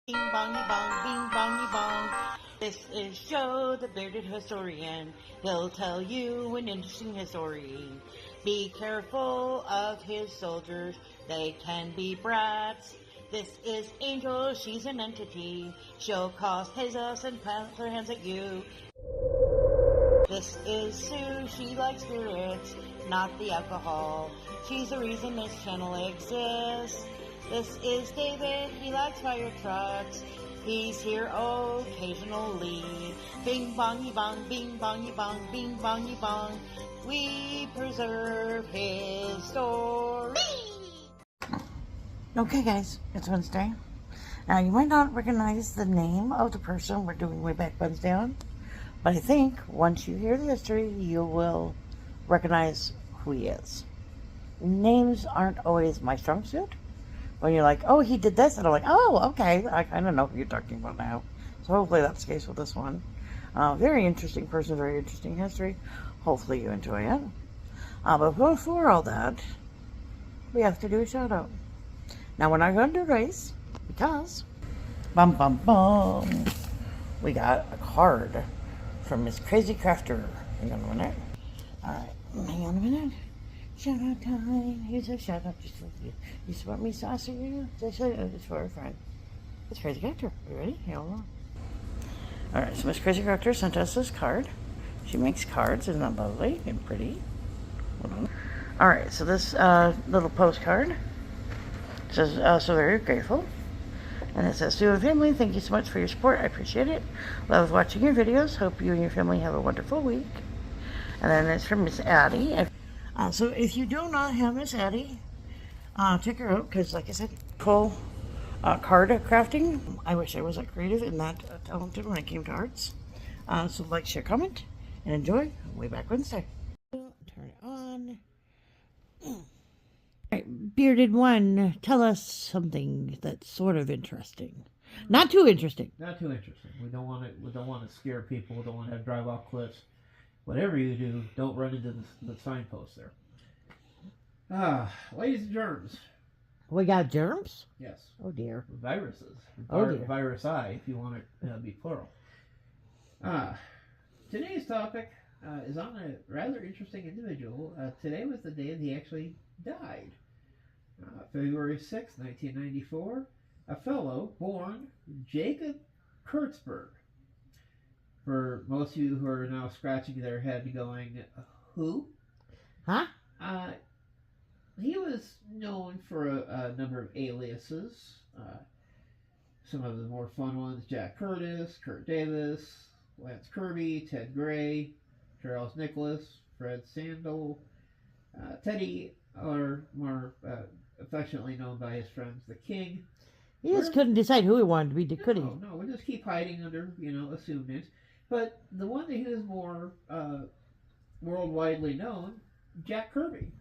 Bing bongy bong, bing bongy bong. This is Joe, the bearded historian. He'll tell you an interesting story. Be careful of his soldiers, they can be brats. This is Angel, she's an entity. She'll cause chaos and plant her hands at you. This is Sue, she likes spirits, not the alcohol. She's the reason this channel exists. This is David, he likes fire trucks. He's here occasionally. Bing bongy bong, bing bongy bong, bing bongy bong. We preserve his story. Okay guys, it's Wednesday. Now you might not recognize the name of the person we're doing Wayback Buns Down, but I think once you hear the history, you will recognize who he is. Names aren't always my strong suit. When you're like, oh, he did this, and I'm like, oh, okay, I kind of know who you're talking about now. So hopefully that's the case with this one. Very interesting person, very interesting history. Hopefully you enjoy it. But before all that, we have to do a shout out. Now we're not going to do a race because, bum bum bum, we got a card from Miss Crazy Crafter. Hang on a minute. All right, hang on a minute. Shout out time. Here's a shout out. You support me, Saucer? It's for a friend. It's Crazy Character. Are you ready? Hold on. Alright, so Miss Crazy Character sent us this card. She makes cards. Isn't that lovely and pretty? Alright, so this little postcard says, so very grateful. And it says, to the family, thank you so much for your support. I appreciate it. Love watching your videos. Hope you and your family have a wonderful week. And then it's from Miss Addie. So if you do not have Miss Addie, check her out, because like I said, cool card crafting. I wish I was that creative and that talented when it came to arts. So like, share, comment, and enjoy Wayback Wednesday. Turn it on. Alright, Bearded One, tell us something that's sort of interesting. Not too interesting. Not too interesting. We don't want to scare people. We don't want to have drive off cliffs. Whatever you do, don't run into the signpost there. Ladies and germs. We got germs? Yes. Oh dear. Viruses. Oh dear. Virus I, if you want it to be plural. Today's topic is on a rather interesting individual. Today was the day that he actually died. February 6, 1994. A fellow born Jacob Kurtzberg. For most of you who are now scratching their head going, who? Huh? He was known for a number of aliases. Some of the more fun ones, Jack Curtis, Kurt Davis, Lance Kirby, Ted Gray, Charles Nicholas, Fred Sandel, Teddy, or more affectionately known by his friends, the King. He just couldn't decide who he wanted to be, could he? No, we'll just keep hiding under, assumed names. But the one that he was more worldwidely known, Jack Kirby.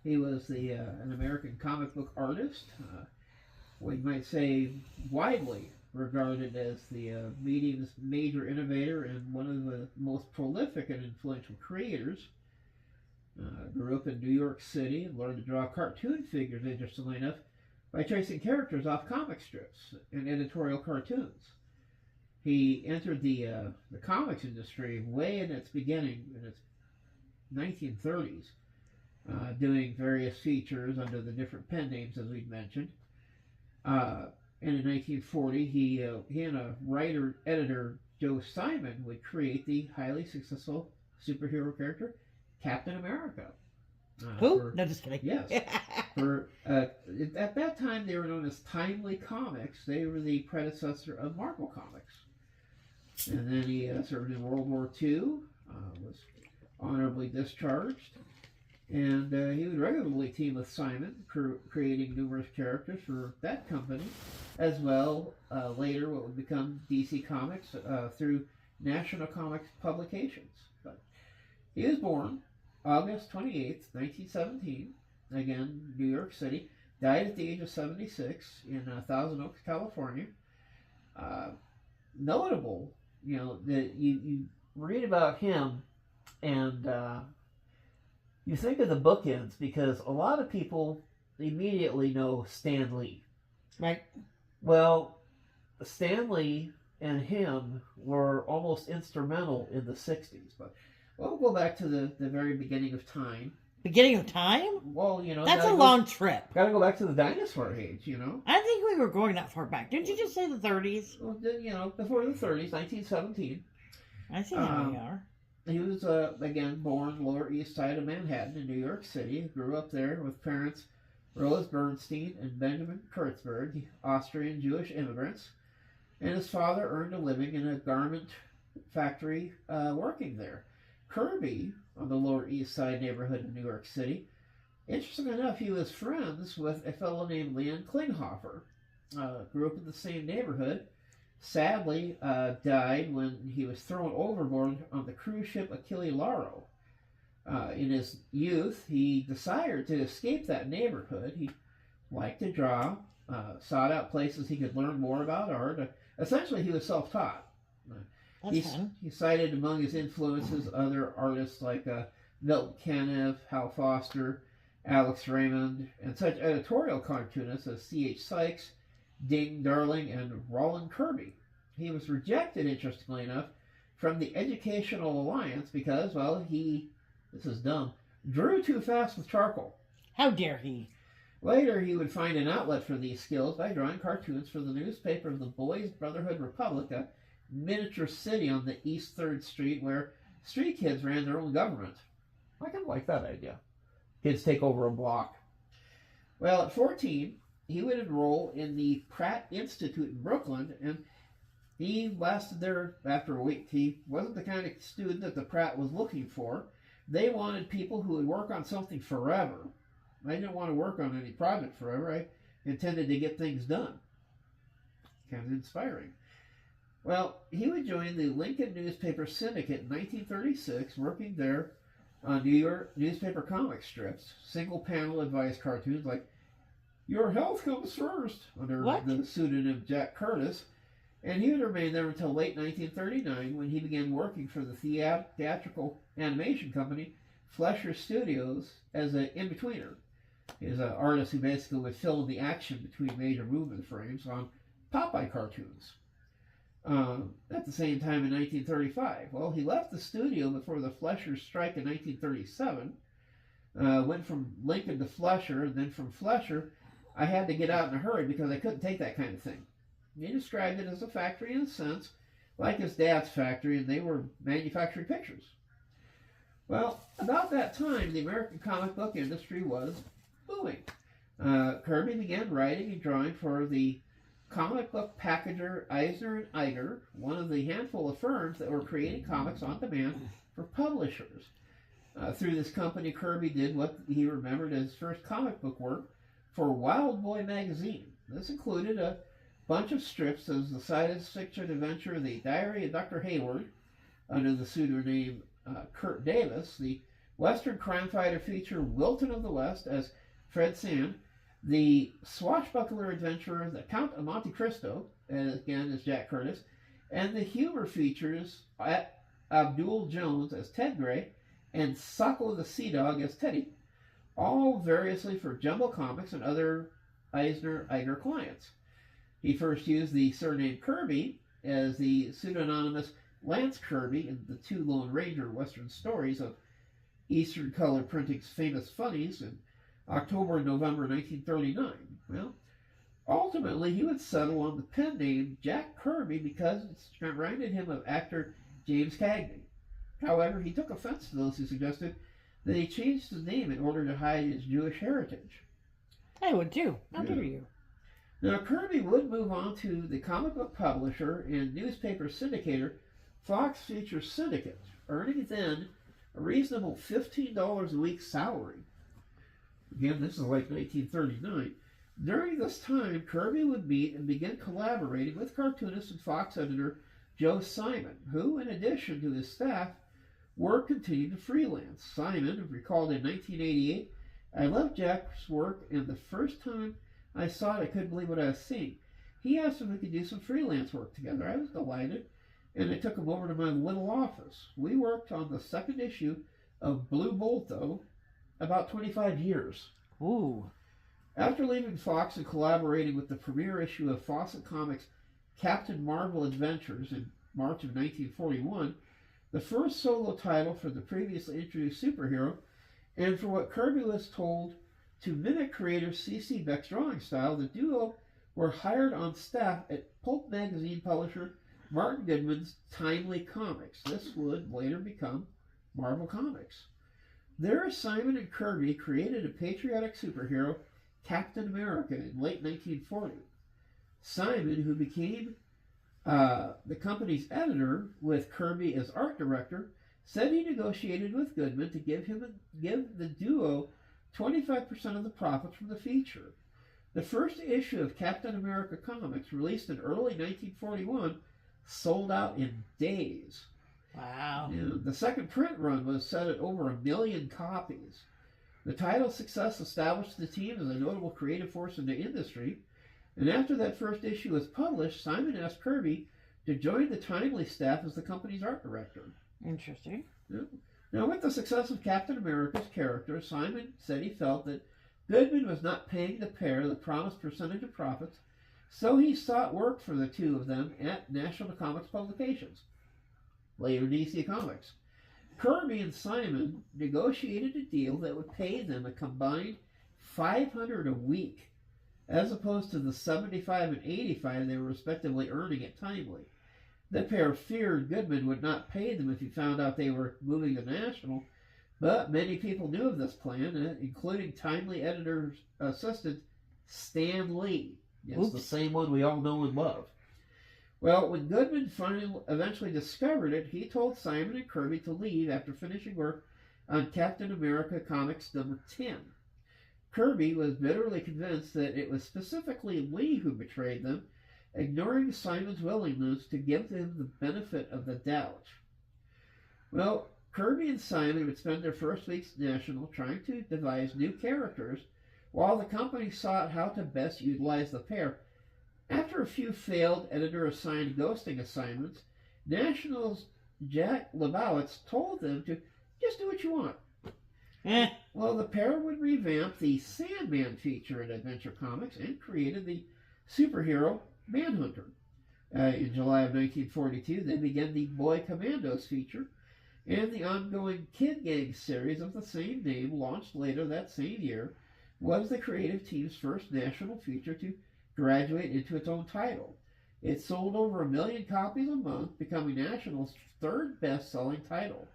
He was an American comic book artist. We might say widely regarded as the medium's major innovator and one of the most prolific and influential creators. Grew up in New York City and learned to draw cartoon figures, interestingly enough, by tracing characters off comic strips and editorial cartoons. He entered the comics industry way in its beginning, in its 1930s, doing various features under the different pen names, as we'd mentioned. And in 1940, he and a writer-editor, Joe Simon, would create the highly successful superhero character, Captain America. Who? No, just kidding. Yes. At that time, they were known as Timely Comics. They were the predecessor of Marvel Comics. And then he served in World War II, was honorably discharged, and he would regularly team with Simon, creating numerous characters for that company, as well later what would become DC Comics through National Comics Publications. But he was born August 28th, 1917, again, New York City, died at the age of 76 in Thousand Oaks, California. Notable, that you read about him and you think of the bookends, because a lot of people immediately know Stan Lee. Right. Well, Stanley and him were almost instrumental in the 60s. But we'll go back to the very beginning of time. Beginning of time? Well, That's a long trip. Gotta go back to the dinosaur age, I think we were going that far back. Didn't you just say the 30s? Well, before the 30s, 1917. I see how we are. He was, again, born Lower East Side of Manhattan in New York City. Grew up there with parents Rose Bernstein and Benjamin Kurtzberg, Austrian Jewish immigrants. And his father earned a living in a garment factory working there. Kirby, on the Lower East Side neighborhood in New York City, interestingly enough, he was friends with a fellow named Leon Klinghoffer. Grew up in the same neighborhood. Sadly, died when he was thrown overboard on the cruise ship Achille Lauro. In his youth, he decided to escape that neighborhood. He liked to draw, sought out places he could learn more about art. Essentially, he was self-taught. He cited among his influences other artists like Milton Caniff, Hal Foster, Alex Raymond, and such editorial cartoonists as C.H. Sykes, Ding Darling, and Roland Kirby. He was rejected, interestingly enough, from the Educational Alliance because, well, this is dumb, drew too fast with charcoal. How dare he? Later, he would find an outlet for these skills by drawing cartoons for the newspaper of the Boys Brotherhood Republic, a miniature city on the East 3rd Street where street kids ran their own government. I kind of like that idea. Kids take over a block. Well, at 14, he would enroll in the Pratt Institute in Brooklyn, and he lasted there after a week. He wasn't the kind of student that the Pratt was looking for. They wanted people who would work on something forever. I didn't want to work on any project forever. I intended to get things done. Kind of inspiring. Well, he would join the Lincoln Newspaper Syndicate in 1936, working there on New York newspaper comic strips, single-panel advice cartoons like "Your health comes first" under the pseudonym Jack Curtis, and he would remain there until late 1939 when he began working for the theatrical animation company Fleischer Studios as an in-betweener. He was an artist who basically would fill in the action between major movement frames on Popeye cartoons. At the same time in 1935. Well, he left the studio before the Fleischer strike in 1937, went from Lincoln to Fleischer, and then from Fleischer, I had to get out in a hurry because I couldn't take that kind of thing. He described it as a factory in a sense, like his dad's factory, and they were manufacturing pictures. Well, about that time, the American comic book industry was booming. Kirby began writing and drawing for the comic book packager Eisner and Eiger, one of the handful of firms that were creating comics on demand for publishers. Through this company, Kirby did what he remembered as his first comic book work for Wild Boy magazine. This included a bunch of strips as the science fiction adventure The Diary of Dr. Hayward, under the pseudonym Kurt Davis, the Western crime fighter feature Wilton of the West as Fred Sand, the swashbuckler adventurer The Count of Monte Cristo, again as Jack Curtis, and the humor features Abdul Jones as Ted Gray and Socko the Sea Dog as Teddy, all variously for Jumbo Comics and other Eisner-Eiger clients. He first used the surname Kirby as the pseudonymous Lance Kirby in the two Lone Ranger Western stories of Eastern Color Printing's famous funnies in October and November 1939. Well, ultimately he would settle on the pen name Jack Kirby because it reminded him of actor James Cagney. However, he took offense to those who suggested that he changed his name in order to hide his Jewish heritage. I would too. How dare you? Now, Kirby would move on to the comic book publisher and newspaper syndicator Fox Features Syndicate, earning then a reasonable $15 a week salary. Again, this is like 1939. During this time, Kirby would meet and begin collaborating with cartoonist and Fox editor Joe Simon, who, in addition to his staff, work continued to freelance. Simon recalled in 1988, "I loved Jack's work, and the first time I saw it, I couldn't believe what I was seeing. He asked if we could do some freelance work together. I was delighted, and I took him over to my little office. We worked on the second issue of Blue Bolt, though, about 25 years. Ooh. After leaving Fox and collaborating with the premiere issue of Fawcett Comics' Captain Marvel Adventures in March of 1941, the first solo title for the previously introduced superhero, and for what Kirby was told to mimic creator C.C. Beck's drawing style, the duo were hired on staff at pulp magazine publisher Martin Goodman's Timely Comics. This would later become Marvel Comics. There, Simon and Kirby created a patriotic superhero, Captain America, in late 1940. Simon, who became the company's editor with Kirby as art director, said he negotiated with Goodman to give the duo 25% of the profits from the feature. The first issue of Captain America Comics, released in early 1941, sold out in days. Wow. The second print run was set at over 1 million copies. The title's success established the team as a notable creative force in the industry, and after that first issue was published, Simon asked Kirby to join the Timely staff as the company's art director. Interesting. Now, with the success of Captain America's character, Simon said he felt that Goodman was not paying the pair the promised percentage of profits, so he sought work for the two of them at National Comics Publications, later DC Comics. Kirby and Simon negotiated a deal that would pay them a combined $500 a week, as opposed to the $75 and $85 they were respectively earning at Timely. The pair feared Goodman would not pay them if he found out they were moving to National, but many people knew of this plan, including Timely editor's assistant Stan Lee. Yes, the same one we all know and love. Well, when Goodman eventually discovered it, he told Simon and Kirby to leave after finishing work on Captain America Comics number 10. Kirby was bitterly convinced that it was specifically Lee who betrayed them, ignoring Simon's willingness to give them the benefit of the doubt. Well, Kirby and Simon would spend their first weeks at National trying to devise new characters, while the company sought how to best utilize the pair. After a few failed editor-assigned ghosting assignments, National's Jack Lebowitz told them to just do what you want. Well, the pair would revamp the Sandman feature in Adventure Comics and created the superhero Manhunter. In July of 1942, they began the Boy Commandos feature, and the ongoing Kid Gang series of the same name, launched later that same year, was the creative team's first national feature to graduate into its own title. It sold over 1 million copies a month, becoming National's third best-selling title.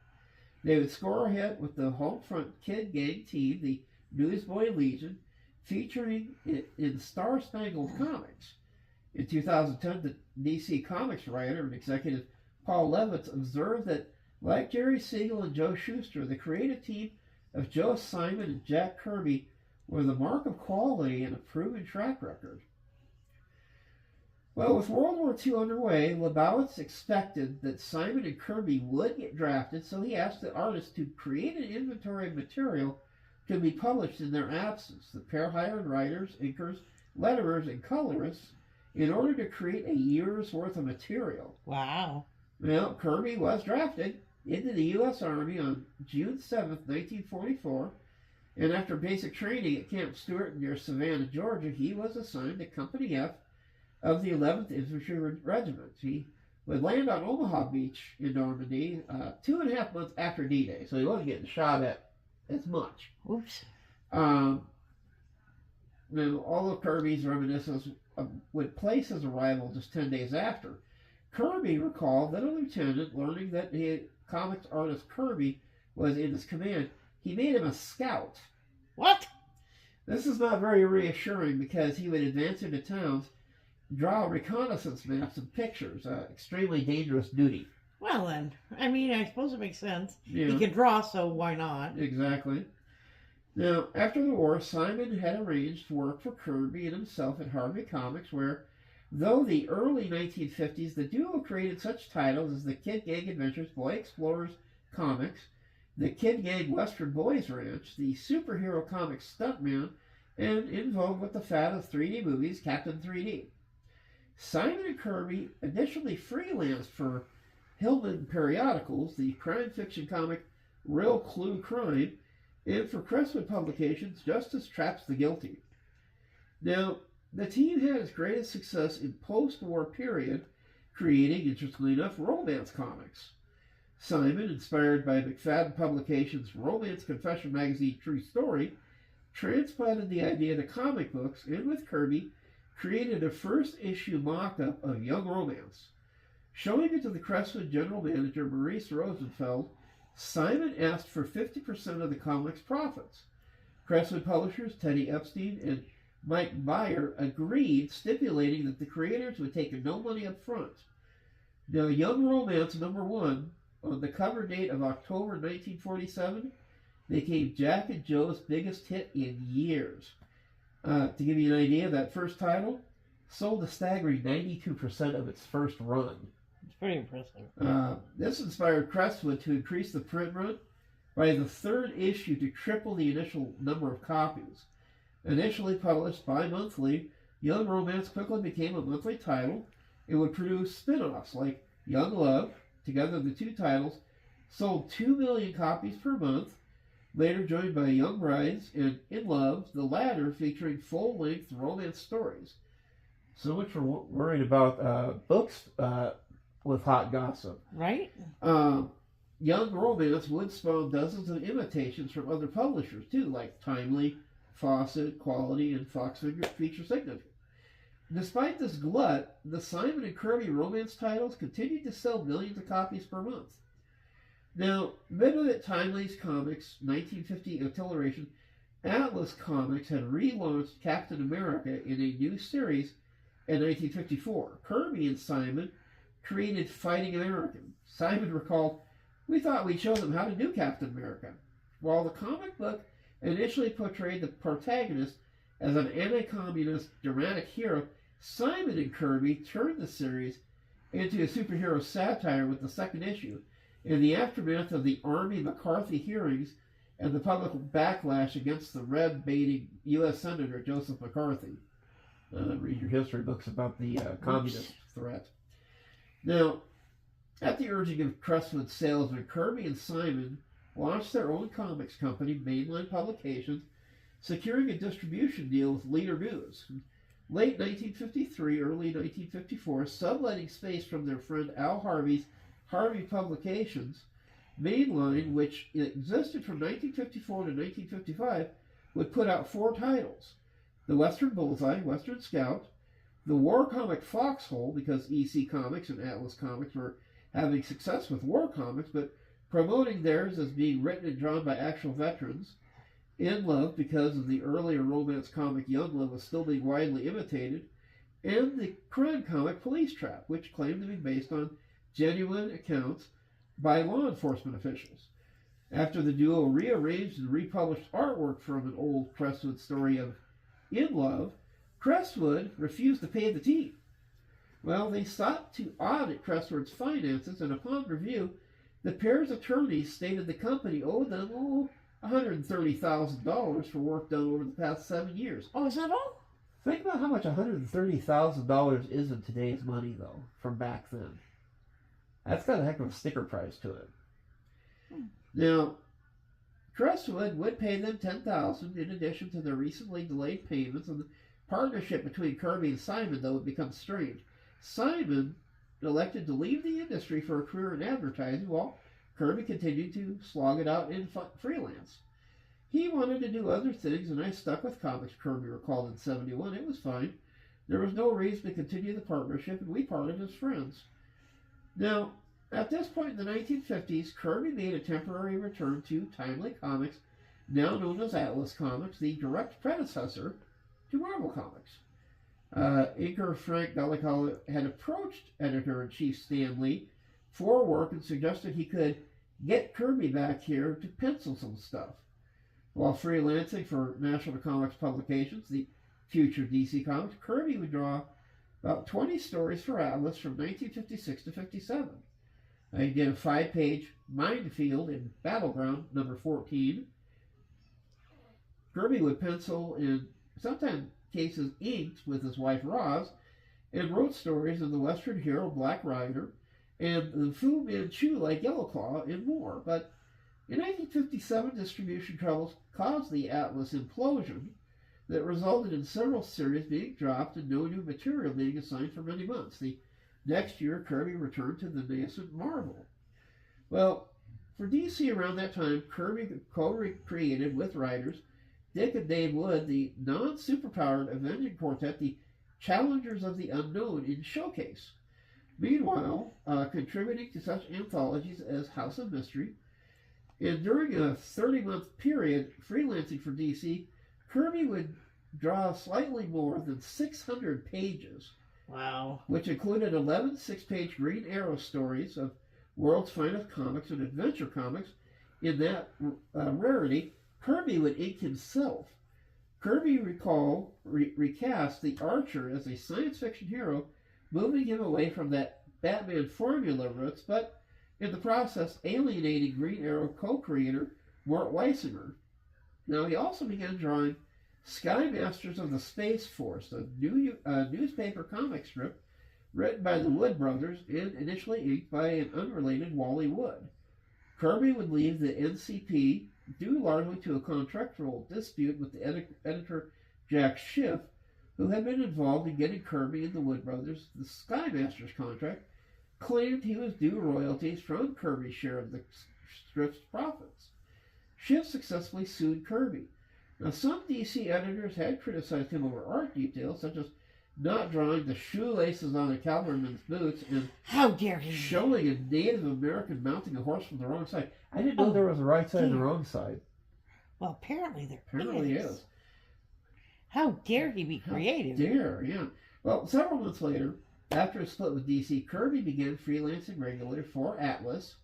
They would score a hit with the Homefront Kid Gang team, the Newsboy Legion, featuring it in Star Spangled Comics. In 2010, the DC Comics writer and executive Paul Levitz observed that, like Jerry Siegel and Joe Shuster, the creative team of Joe Simon and Jack Kirby were the mark of quality and a proven track record. Well, with World War II underway, Lebowitz expected that Simon and Kirby would get drafted, so he asked the artists to create an inventory of material to be published in their absence. The pair hired writers, inkers, letterers, and colorists in order to create a year's worth of material. Wow. Well, Kirby was drafted into the U.S. Army on June 7th, 1944, and after basic training at Camp Stewart near Savannah, Georgia, he was assigned to Company F of the 11th Infantry Regiment. He would land on Omaha Beach in Normandy 2.5 months after D-Day, so he wasn't getting shot at as much. Oops. Now, all of Kirby's reminiscences would place his arrival just 10 days after. Kirby recalled that a lieutenant, learning that the comics artist Kirby was in his command, he made him a scout. What? This is not very reassuring because he would advance into towns, draw reconnaissance maps and pictures. Extremely dangerous duty. Well then, I mean, I suppose it makes sense. Yeah. He can draw, so why not? Exactly. Now, after the war, Simon had arranged work for Kirby and himself at Harvey Comics, where, though the early 1950s, the duo created such titles as the Kid Gang Adventures, Boy Explorers Comics, the Kid Gang Western Boys Ranch, the Superhero Comics Stuntman, and in vogue with the fad of 3D movies, Captain 3D. Simon and Kirby initially freelanced for Hillman periodicals, the crime fiction comic Real Clue Crime, and for Crestwood Publications, Justice Traps the Guilty. Now, the team had its greatest success in post-war period, creating, interestingly enough, romance comics. Simon, inspired by McFadden Publications' romance confession magazine True Story, transplanted the idea to comic books and, with Kirby, created a first-issue mock-up of Young Romance. Showing it to the Crestwood general manager Maurice Rosenfeld, Simon asked for 50% of the comic's profits. Crestwood publishers Teddy Epstein and Mike Bayer agreed, stipulating that the creators would take no money up front. Now, Young Romance #1, on the cover date of October 1947, became Jack and Joe's biggest hit in years. To give you an idea, that first title sold a staggering 92% of its first run. It's pretty impressive. This inspired Crestwood to increase the print run by the third issue to triple the initial number of copies. Initially published bi-monthly, Young Romance quickly became a monthly title. It would produce spin-offs like Young Love. Together, the two titles sold 2 million copies per month, later joined by Young Brides and In Love, the latter featuring full-length romance stories. So much for worried about books with hot gossip. Right? Young Romance would spawn dozens of imitations from other publishers, too, like Timely, Fawcett, Quality, and Fox Feature Signature. Despite this glut, the Simon and Kirby romance titles continued to sell millions of copies per month. Now, midway at Timely's Comics 1950 iteration, Atlas Comics had relaunched Captain America in a new series in 1954. Kirby and Simon created Fighting American. Simon recalled, "We thought we'd show them how to do Captain America." While the comic book initially portrayed the protagonist as an anti-communist dramatic hero, Simon and Kirby turned the series into a superhero satire with the second issue. In the aftermath of the Army McCarthy hearings and the public backlash against the red-baiting U.S. Senator Joseph McCarthy. Read your history books about the communist threat. Now, at the urging of Crestwood salesman, Kirby and Simon launched their own comics company, Mainline Publications, securing a distribution deal with Leader News. Late 1953, early 1954, subletting space from their friend Al Harvey's Harvey Publications, Mainline, which existed from 1954 to 1955, would put out 4 titles: The Western Bullseye, Western Scout, the war comic Foxhole, because EC Comics and Atlas Comics were having success with war comics, but promoting theirs as being written and drawn by actual veterans, In Love, because of the earlier romance comic Young Love was still being widely imitated, and the crime comic Police Trap, which claimed to be based on genuine accounts by law enforcement officials. After the duo rearranged and republished artwork from an old Crestwood story of In Love, Crestwood refused to pay the team. Well, they sought to audit Crestwood's finances, and upon review, the pair's attorneys stated the company owed them $130,000 for work done over the past 7 years. Oh, is that all? Think about how much $130,000 is in today's money, though, from back then. That's got a heck of a sticker price to it. Now, Crestwood would pay them $10,000 in addition to the recently delayed payments, and the partnership between Kirby and Simon, though, would become strained. Simon elected to leave the industry for a career in advertising, while Kirby continued to slog it out in freelance. He wanted to do other things, and I stuck with comics, Kirby recalled in 1971. It was fine. There was no reason to continue the partnership, and we parted as friends. Now, at this point in the 1950s, Kirby made a temporary return to Timely Comics, now known as Atlas Comics, the direct predecessor to Marvel Comics. Inker Frank Delacour had approached editor-in-chief Stan Lee for work and suggested he could get Kirby back here to pencil some stuff. While freelancing for National Comics Publications, the future DC Comics, Kirby would draw about 20 stories for Atlas from 1956 to 57. He did a 5-page Minefield in Battleground, number 14. Kirby would pencil in, sometimes cases inked, with his wife Roz, and wrote stories of the Western hero Black Rider and the Fu Manchu like Yellow Claw and more. But in 1957, distribution troubles caused the Atlas implosion. that resulted in several series being dropped and no new material being assigned for many months. The next year, Kirby returned to the nascent Marvel. Well, for DC around that time, Kirby co-created with writers Dick and Dave Wood the non-superpowered Avenging Quartet, the Challengers of the Unknown, in Showcase. Meanwhile, contributing to such anthologies as House of Mystery, and during a 30-month period freelancing for DC, Kirby would draw slightly more than 600 pages. Wow. Which included 11 6-page Green Arrow stories of World's Finest Comics and Adventure Comics. In that rarity, Kirby would ink himself. Kirby recast the Archer as a science fiction hero, moving him away from that Batman formula roots, but in the process alienating Green Arrow co-creator Mort Weisinger. Now, he also began drawing Sky Masters of the Space Force, a newspaper comic strip written by the Wood brothers and initially inked by an unrelated Wally Wood. Kirby would leave the NCP due largely to a contractual dispute with the editor Jack Schiff, who had been involved in getting Kirby and the Wood brothers the Sky Masters contract, claimed he was due royalties from Kirby's share of the strip's profits. Schiff successfully sued Kirby. Now, some DC editors had criticized him over art details, such as not drawing the shoelaces on a cavalryman's boots and how dare he showing a Native American mounting a horse from the wrong side. I didn't know there was a right side and a wrong side. Well, apparently there Apparently is. How dare he be creative? How dare, yeah. Well, several months later, after a split with DC, Kirby began freelancing regularly for Atlas,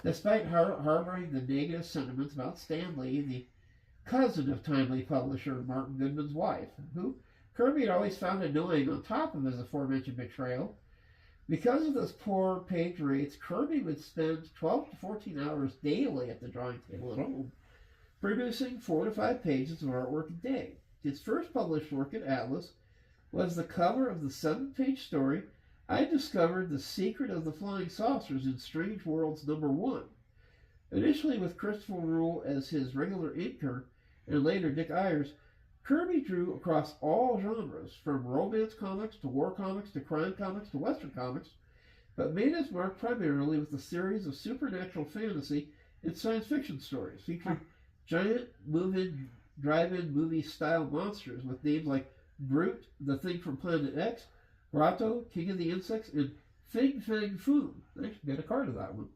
despite harboring the negative sentiments about Stan Lee, the cousin of timely publisher Martin Goodman's wife, who Kirby had always found annoying on top of his aforementioned betrayal. Because of those poor page rates, Kirby would spend 12 to 14 hours daily at the drawing table at home, producing 4 to 5 pages of artwork a day. His first published work at Atlas was the cover of the 7-page story, I Discovered the Secret of the Flying Saucers in Strange Worlds #1. Initially with Christopher Rule as his regular inker, and later Dick Ayers, Kirby drew across all genres, from romance comics to war comics to crime comics to western comics, but made his mark primarily with a series of supernatural fantasy and science fiction stories featuring giant drive-in movie-style monsters with names like Groot, the Thing from Planet X, Rato, King of the Insects, and Fing Fang Foom. I actually got a card of that one.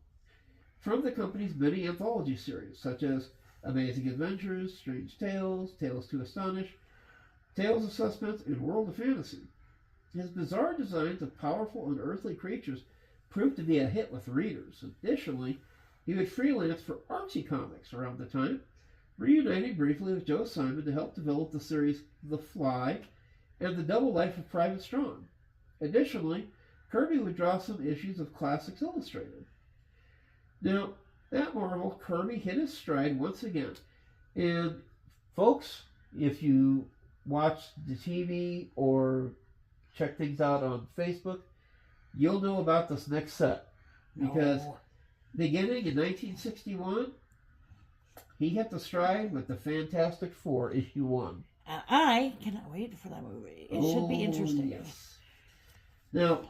From the company's many anthology series, such as Amazing Adventures, Strange Tales, Tales to Astonish, Tales of Suspense, and World of Fantasy. His bizarre designs of powerful unearthly creatures proved to be a hit with readers. Additionally, he would freelance for Archie Comics around the time, reuniting briefly with Joe Simon to help develop the series The Fly and The Double Life of Private Strong. Additionally, Kirby would draw some issues of Classics Illustrated. Now, at Marvel, Kirby hit his stride once again. And folks, if you watch the TV or check things out on Facebook, you'll know about this next set. Because beginning in 1961, he hit the stride with the Fantastic Four, issue 1. I cannot wait for that movie. It should be interesting. Yes. Now,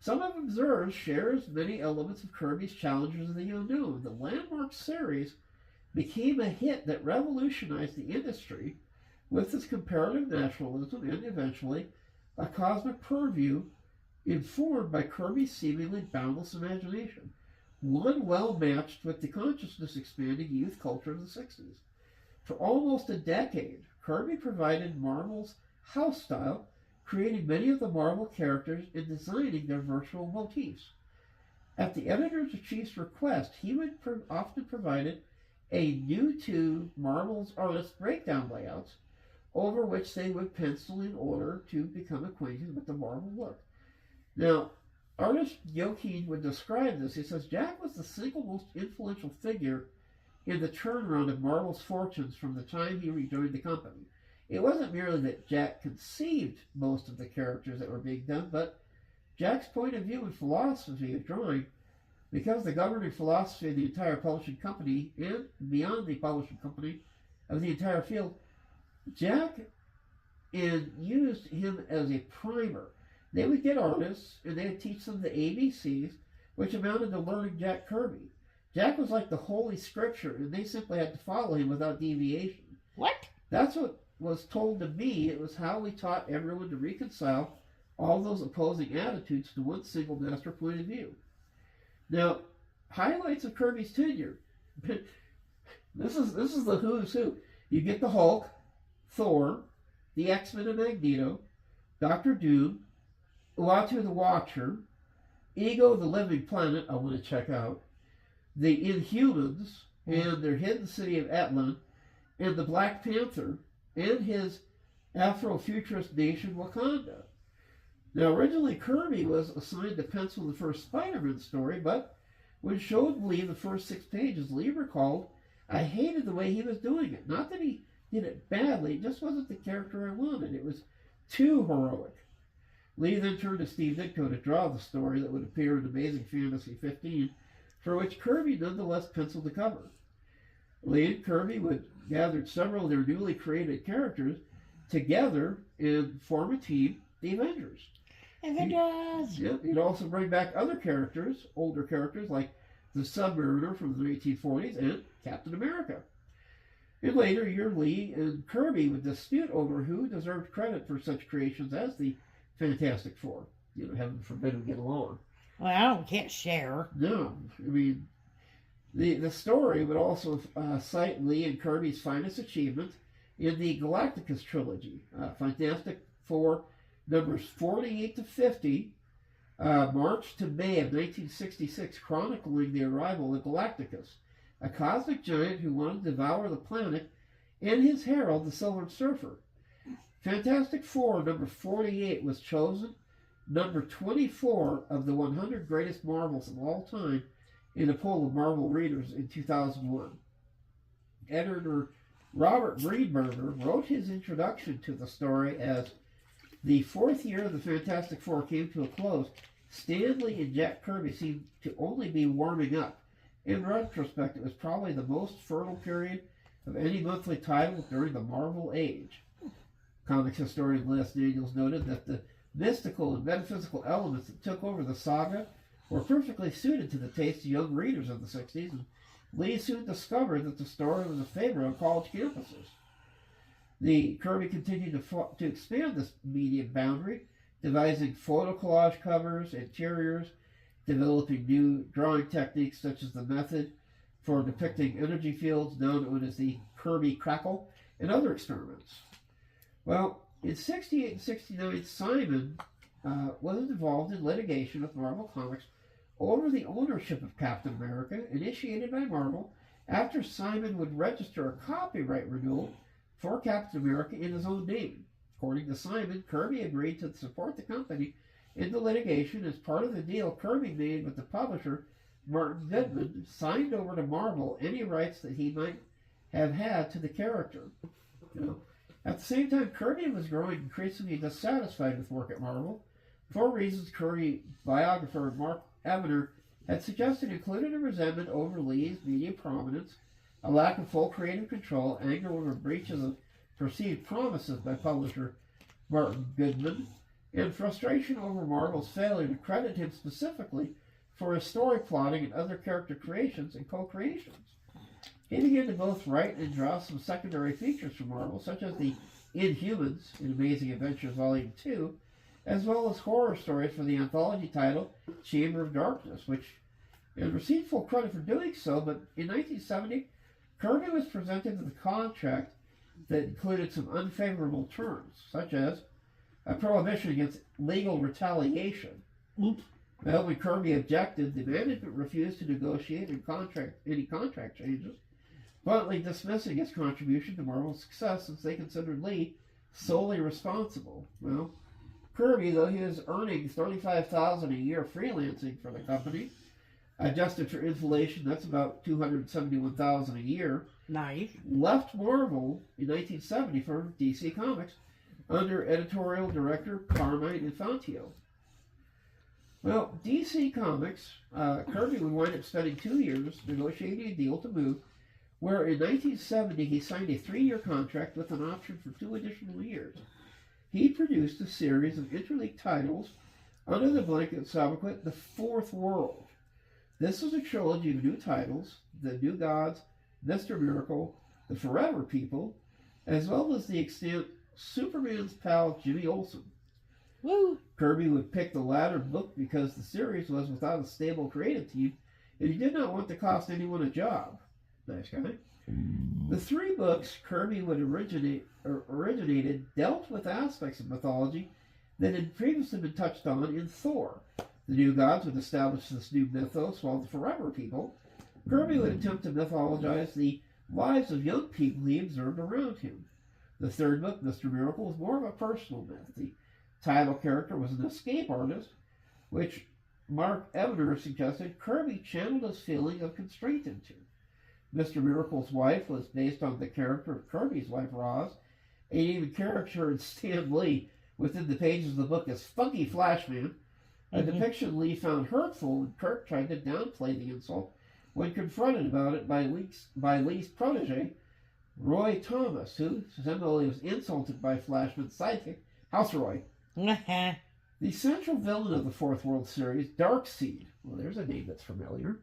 some have observed shares many elements of Kirby's Challengers of the Unknown. The landmark series became a hit that revolutionized the industry with its comparative naturalism and, eventually, a cosmic purview informed by Kirby's seemingly boundless imagination, one well matched with the consciousness-expanding youth culture of the 60s. For almost a decade, Kirby provided Marvel's house style, creating many of the Marvel characters and designing their virtual motifs. At the editor-in-chief's request, he would often provide a new-to Marvel's artist breakdown layouts, over which they would pencil in order to become acquainted with the Marvel look. Now, artist Joachim would describe this. He says, Jack was the single most influential figure in the turnaround of Marvel's fortunes from the time he rejoined the company. It wasn't merely that Jack conceived most of the characters that were being done, but Jack's point of view and philosophy of drawing, because the governing philosophy of the entire publishing company and beyond the publishing company of the entire field, Jack and used him as a primer. They would get artists and they would teach them the ABCs, which amounted to learning Jack Kirby. Jack was like the Holy Scripture, and they simply had to follow him without deviation. What? That's what was told to me. It was how we taught everyone to reconcile all those opposing attitudes to one single master point of view. Now, highlights of Kirby's tenure. This is the who's who. You get the Hulk, Thor, the X-Men and Magneto, Doctor Doom, Uatu the Watcher, Ego the Living Planet, I want to check out, the Inhumans and their hidden city of Atlan, and the Black Panther and his Afrofuturist nation Wakanda. Now, originally Kirby was assigned to pencil the first Spider-Man story, but when showed Lee the first 6 pages, Lee recalled, "I hated the way he was doing it. Not that he did it badly, it just wasn't the character I wanted. It was too heroic." Lee then turned to Steve Ditko to draw the story that would appear in Amazing Fantasy 15, for which Kirby nonetheless penciled the cover. Lee and Kirby would gather several of their newly created characters together and form a team, the Avengers. Avengers! He'd also bring back other characters, older characters like the Submariner from the 1940s and Captain America. In later year, Lee and Kirby would dispute over who deserved credit for such creations as the Fantastic Four. Heaven forbid we get along. Well, we can't share. No, I mean, the story would also cite Lee and Kirby's finest achievement in the Galacticus trilogy, Fantastic Four numbers 48 to 50, March to May of 1966, chronicling the arrival of Galacticus, a cosmic giant who wanted to devour the planet, and his herald, the Silver Surfer. Fantastic Four number 48 was chosen number 24 of the 100 greatest Marvels of all time in a poll of Marvel readers in 2001. Editor Robert Greenberger wrote his introduction to the story as, "The 4th year of the Fantastic Four came to a close. Stan Lee and Jack Kirby seemed to only be warming up. In retrospect, it was probably the most fertile period of any monthly title during the Marvel Age." Comics historian Les Daniels noted that the mystical and metaphysical elements that took over the saga were perfectly suited to the taste of young readers of the 60s, and Lee soon discovered that the story was a favorite on college campuses. The Kirby continued to expand this medium boundary, devising photo collage covers, interiors, developing new drawing techniques such as the method for depicting energy fields known as the Kirby crackle, and other experiments. Well, in 68 and 69, Simon was involved in litigation with Marvel Comics over the ownership of Captain America, initiated by Marvel after Simon would register a copyright renewal for Captain America in his own name. According to Simon, Kirby agreed to support the company in the litigation. As part of the deal Kirby made with the publisher, Martin Goodman signed over to Marvel any rights that he might have had to the character. At the same time, Kirby was growing increasingly dissatisfied with work at Marvel, for reasons Kirby biographer Mark Evander had suggested included a resentment over Lee's media prominence, a lack of full creative control, anger over breaches of perceived promises by publisher Martin Goodman, and frustration over Marvel's failure to credit him specifically for his story plotting and other character creations and co-creations. He began to both write and draw some secondary features for Marvel, such as the Inhumans in Amazing Adventures Volume 2, as well as horror stories for the anthology title Chamber of Darkness, which received full credit for doing so, but in 1970, Kirby was presented with a contract that included some unfavorable terms, such as a prohibition against legal retaliation. Oops. Well, when Kirby objected, the management refused to negotiate any contract changes, bluntly dismissing his contribution to Marvel's success since they considered Lee solely responsible. Well, Kirby, though he was earning $35,000 a year freelancing for the company, adjusted for inflation, that's about $271,000 a year. Nice. Left Marvel in 1970 for DC Comics under editorial director Carmine Infantio. Well, DC Comics, Kirby would wind up spending 2 years negotiating a deal to move, where in 1970 he signed a 3-year contract with an option for 2 additional years. He produced a series of interleaved titles under the blanket subsequent The Fourth World. This was a trilogy of new titles: The New Gods, Mr. Miracle, The Forever People, as well as the extant Superman's pal Jimmy Olsen. Woo! Kirby would pick the latter book because the series was without a stable creative team, and he did not want to cost anyone a job. Nice guy. The 3 books Kirby would originated dealt with aspects of mythology that had previously been touched on in Thor. The New Gods would establish this new mythos, while the Forever People, Kirby would attempt to mythologize the lives of young people he observed around him. The 3rd book, Mr. Miracle, was more of a personal myth. The title character was an escape artist, which Mark Evner suggested Kirby channeled his feeling of constraint into. Mr. Miracle's wife was based on the character of Kirby's wife, Roz, and even caricatured Stan Lee within the pages of the book as Funky Flashman, a depiction Lee found hurtful, and Kirk tried to downplay the insult when confronted about it by Lee's protege, Roy Thomas, who similarly was insulted by Flashman's sidekick, House Roy. The central villain of the Fourth World series, Darkseid, well, there's a name that's familiar,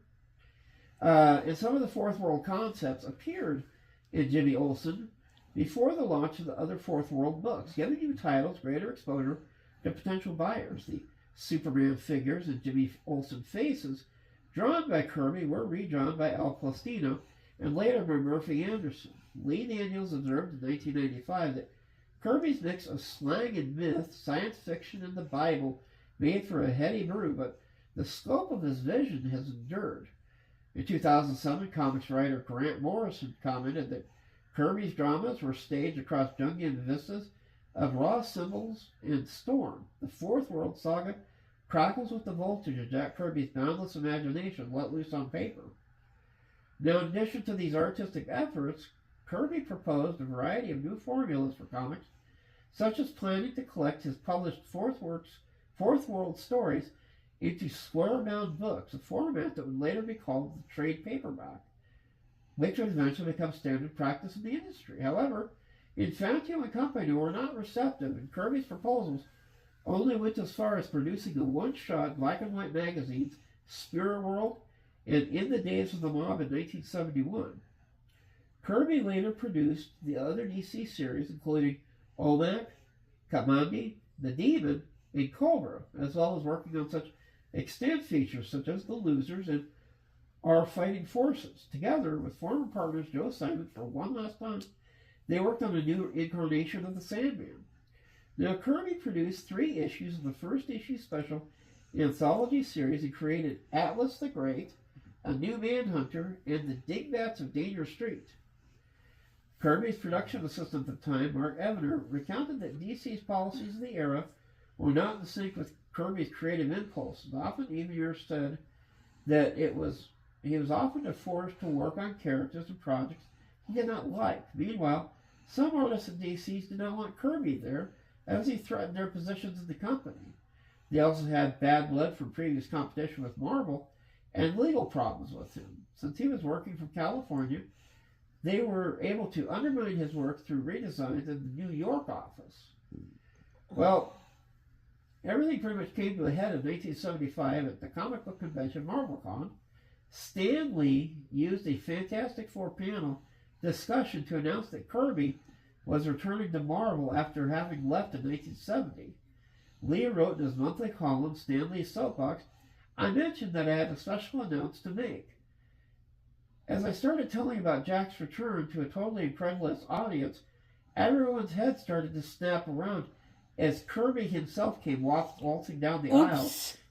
and some of the Fourth World concepts appeared in Jimmy Olsen before the launch of the other Fourth World books, giving new titles greater exposure to potential buyers. The Superman figures and Jimmy Olsen faces drawn by Kirby were redrawn by Al Plastino and later by Murphy Anderson. Lee Daniels observed in 1995 that Kirby's mix of slang and myth, science fiction, and the Bible made for a heady brew, but the scope of his vision has endured. In 2007, comics writer Grant Morrison commented that Kirby's dramas were staged across Jungian vistas of raw symbols and storm. The Fourth World saga crackles with the voltage of Jack Kirby's boundless imagination let loose on paper. Now, in addition to these artistic efforts, Kirby proposed a variety of new formulas for comics, such as planning to collect his published Fourth World stories into square-bound books, a format that would later be called the trade paperback, which would eventually become standard practice in the industry. However, Infantio and company were not receptive, and Kirby's proposals only went as far as producing the one-shot black-and-white magazines Spirit World and In the Days of the Mob in 1971. Kirby later produced the other DC series, including Olmec, Kamandi, The Demon, and Cobra, as well as working on such extant features such as The Losers and Our Fighting Forces. Together with former partners Joe Simon, for one last time, they worked on a new incarnation of the Sandman. Now, Kirby produced 3 issues of the first issue special anthology series and created Atlas the Great, A New Manhunter, and The Dingbats of Danger Street. Kirby's production assistant at the time, Mark Evner, recounted that DC's policies of the era were not in sync with Kirby's creative impulses. Often, Evner said that he was often forced to work on characters and projects he did not like. Meanwhile, some artists at DC did not want Kirby there, as he threatened their positions in the company. They also had bad blood from previous competition with Marvel and legal problems with him. Since he was working from California, they were able to undermine his work through redesigns in the New York office. Well, everything pretty much came to a head in 1975 at the comic book convention MarvelCon. Stan Lee used a Fantastic Four panel discussion to announce that Kirby was returning to Marvel after having left in 1970. Lee wrote in his monthly column, Stan Lee's Soapbox, "I mentioned that I had a special announcement to make. As I started telling about Jack's return to a totally incredulous audience, everyone's head started to snap around as Kirby himself came waltzing down the aisle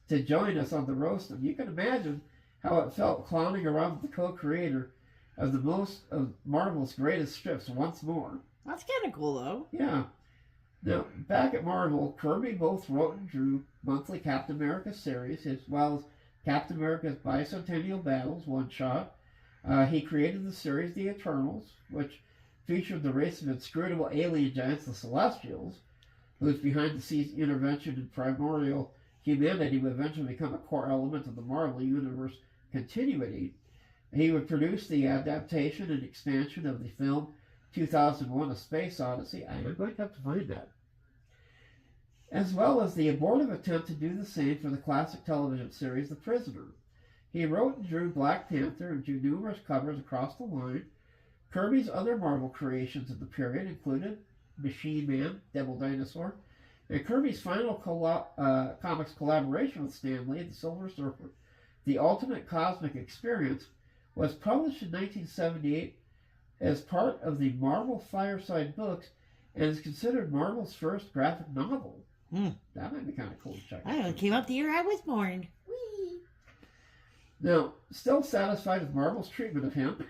to join us on the roast. And you can imagine how it felt clowning around with the co-creator of most of Marvel's greatest strips once more." That's kind of cool, though. Yeah. Now, back at Marvel, Kirby both wrote and drew monthly Captain America series, as well as Captain America's Bicentennial Battles one-shot. He created the series The Eternals, which featured the race of inscrutable alien giants, the Celestials, whose behind-the-scenes intervention in primordial humanity would eventually become a core element of the Marvel Universe continuity. He would produce the adaptation and expansion of the film 2001: A Space Odyssey. I am going to have to find that. As well as the abortive attempt to do the same for the classic television series The Prisoner. He wrote and drew Black Panther and drew numerous covers across the line. Kirby's other Marvel creations of the period included Machine Man, Devil Dinosaur, and Kirby's final comics collaboration with Stan Lee, The Silver Surfer, The Ultimate Cosmic Experience, was published in 1978 as part of the Marvel Fireside Books and is considered Marvel's first graphic novel. That might be kind of cool to check out. I don't know, it came out the year I was born. Whee! Now, still satisfied with Marvel's treatment of him,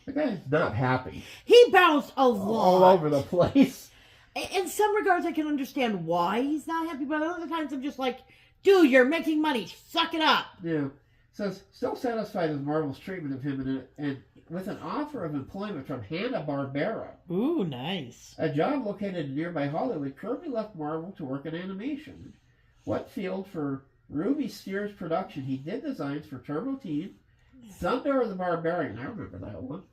the guy's not happy. He bounced a lot. All over the place. In some regards, I can understand why he's not happy, but other times I'm just like, dude, you're making money. Suck it up. Yeah. Says, still satisfied with Marvel's treatment of him and with an offer of employment from Hanna-Barbera. Ooh, nice. A job located in nearby Hollywood, Kirby left Marvel to work in animation. What field for Ruby Steers production, he did designs for Turbo Teen, Thunder the Barbarian, I remember that one,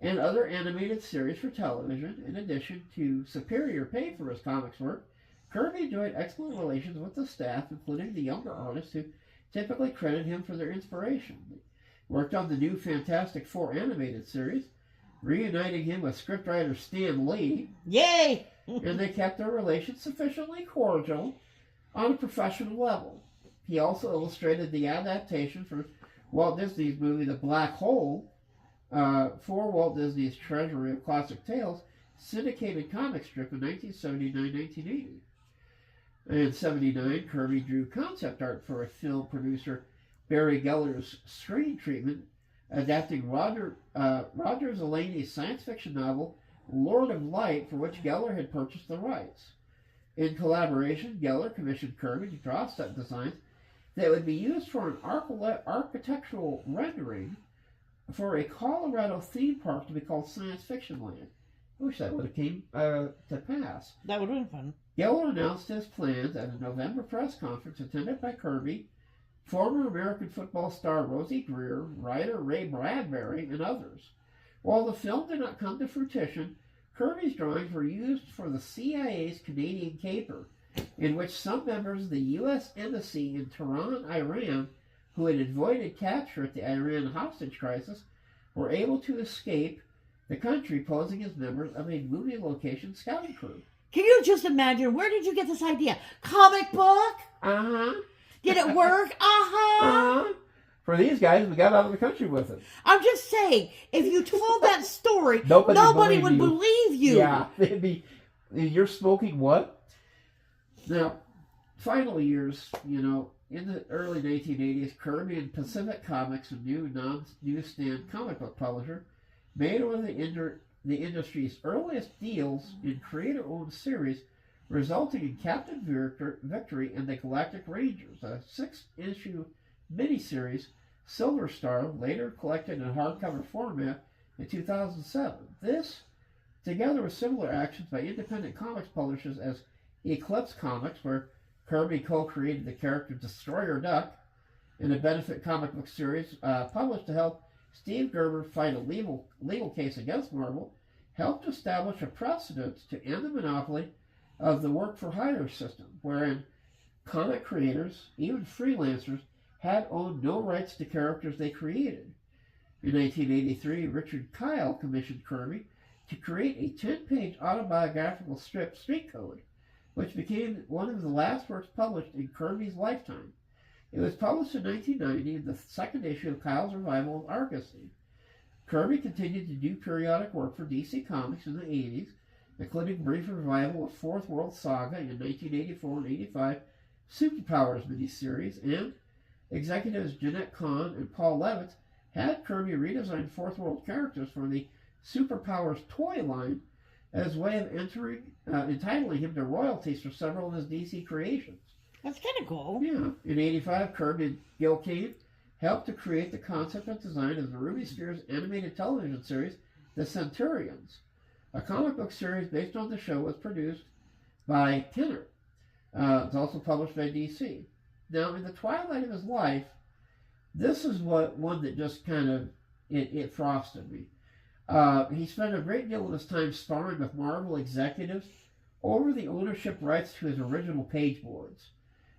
and other animated series for television. In addition to superior pay for his comics work, Kirby enjoyed excellent relations with the staff, including the younger artists who typically credit him for their inspiration. He worked on the new Fantastic Four animated series, reuniting him with scriptwriter Stan Lee. Yay! And they kept their relations sufficiently cordial on a professional level. He also illustrated the adaptation for Walt Disney's movie The Black Hole for Walt Disney's Treasury of Classic Tales syndicated comic strip in 1979-1980. In 1979, Kirby drew concept art for a film producer Barry Gellar's screen treatment, adapting Roger Zelazny's science fiction novel Lord of Light, for which Gellar had purchased the rights. In collaboration, Gellar commissioned Kirby to draw set designs that would be used for an architectural rendering for a Colorado theme park to be called Science Fiction Land. I wish that would have came to pass. That would have been fun. Gellar announced his plans at a November press conference attended by Kirby, former American football star Rosie Greer, writer Ray Bradbury, and others. While the film did not come to fruition, Kirby's drawings were used for the CIA's Canadian Caper, in which some members of the U.S. Embassy in Tehran, Iran, who had avoided capture at the Iran hostage crisis, were able to escape the country posing as members of a movie location scouting crew. Can you just imagine, where did you get this idea? Comic book? Uh-huh. Did it work? Uh-huh. Uh-huh. For these guys, we got out of the country with it. I'm just saying, if you told that story, Nobody would believe you. Yeah, they'd be, you're smoking what? Now, final years, in the early 1980s, Kirby and Pacific Comics, a new non-newsstand comic book publisher, made one of the industry's earliest deals in creator-owned series, resulting in Captain Victory and the Galactic Rangers, a 6-issue miniseries, Silver Star, later collected in hardcover format in 2007. This, together with similar actions by independent comics publishers as Eclipse Comics, where Kirby co-created the character Destroyer Duck, in a benefit comic book series published to help Steve Gerber fight a legal case against Marvel, helped establish a precedent to end the monopoly of the work-for-hire system, wherein comic creators, even freelancers, had owned no rights to characters they created. In 1983, Richard Kyle commissioned Kirby to create a 10-page autobiographical strip, Street Code, which became one of the last works published in Kirby's lifetime. It was published in 1990 in the second issue of Kyle's revival of Argosy. Kirby continued to do periodic work for DC Comics in the 80s, including brief revival of Fourth World Saga in 1984 and 85, Superpowers miniseries, and executives Jeanette Kahn and Paul Levitz had Kirby redesign Fourth World characters for the Superpowers toy line as a way of entitling him to royalties for several of his DC creations. That's kind of cool. Yeah. In 85, Kirby and Gil Kane helped to create the concept and design of the Ruby Spears animated television series, The Centurions. A comic book series based on the show was produced by Kenner. It's also published by DC. Now, in the twilight of his life, This is one that just kind of, it frosted me. He spent a great deal of his time sparring with Marvel executives over the ownership rights to his original page boards.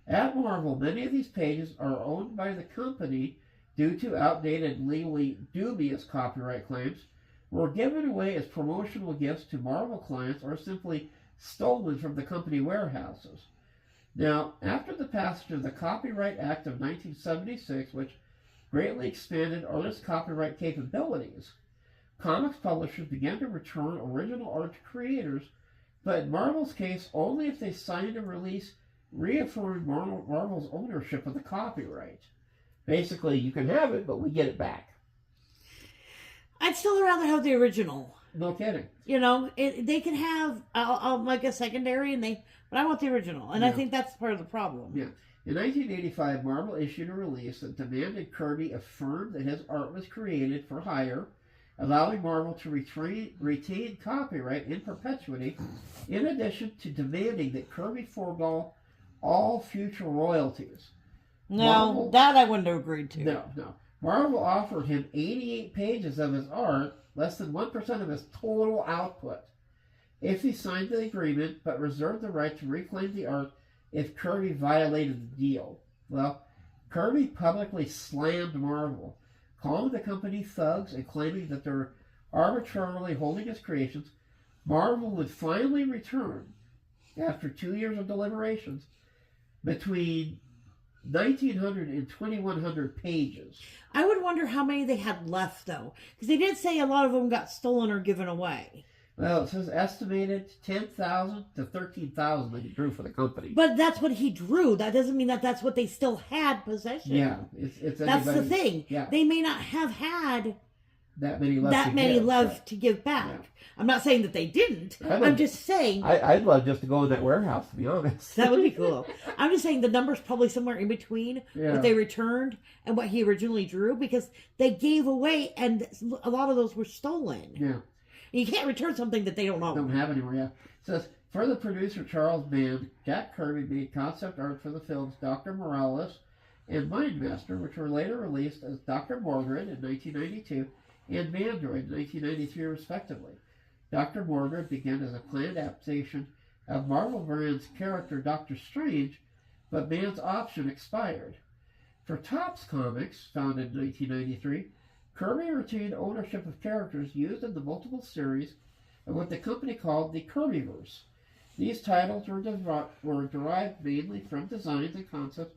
At Marvel, many of these pages are owned by the company due to outdated and legally dubious copyright claims, were given away as promotional gifts to Marvel clients, or simply stolen from the company warehouses. Now, after the passage of the Copyright Act of 1976, which greatly expanded artists' copyright capabilities, comics publishers began to return original art to creators, but in Marvel's case, only if they signed a release reaffirmed Marvel's ownership of the copyright. Basically, you can have it, but we get it back. I'd still rather have the original. No kidding. You know, they can have like a secondary, but I want the original, and I think that's part of the problem. Yeah. In 1985, Marvel issued a release that demanded Kirby affirm that his art was created for hire, allowing Marvel to retain copyright in perpetuity, in addition to demanding that Kirby forego all future royalties. No, that I wouldn't have agreed to. No. Marvel offered him 88 pages of his art, less than 1% of his total output, if he signed the agreement, but reserved the right to reclaim the art if Kirby violated the deal. Well, Kirby publicly slammed Marvel, calling the company thugs and claiming that they're arbitrarily holding his creations. Marvel would finally return, after 2 years of deliberations, between 1,900 and 2,100 pages. I would wonder how many they had left, though, because they did say a lot of them got stolen or given away. Well, it says estimated 10,000 to 13,000 that he drew for the company. But that's what he drew. That doesn't mean that that's what they still had possession. Yeah, it's that's the thing. Yeah. They may not have had that many left to give back. Yeah. I'm not saying that they didn't. I'm just saying. I'd love just to go in that warehouse, to be honest. That would be cool. I'm just saying the number's probably somewhere in between what they returned and what he originally drew, because they gave away, and a lot of those were stolen. Yeah. You can't return something that they don't own. Don't have anymore, yeah. It says, for the producer Charles Band, Jack Kirby made concept art for the films Dr. Morales and Mindmaster, which were later released as Dr. Mordred in 1992 and Mandroid in 1993, respectively. Dr. Mordred began as a planned adaptation of Marvel brand's character Doctor Strange, but Band's option expired. For Topps Comics, founded in 1993, Kirby retained ownership of characters used in the multiple series of what the company called the Kirbyverse. These titles were derived mainly from designs and concepts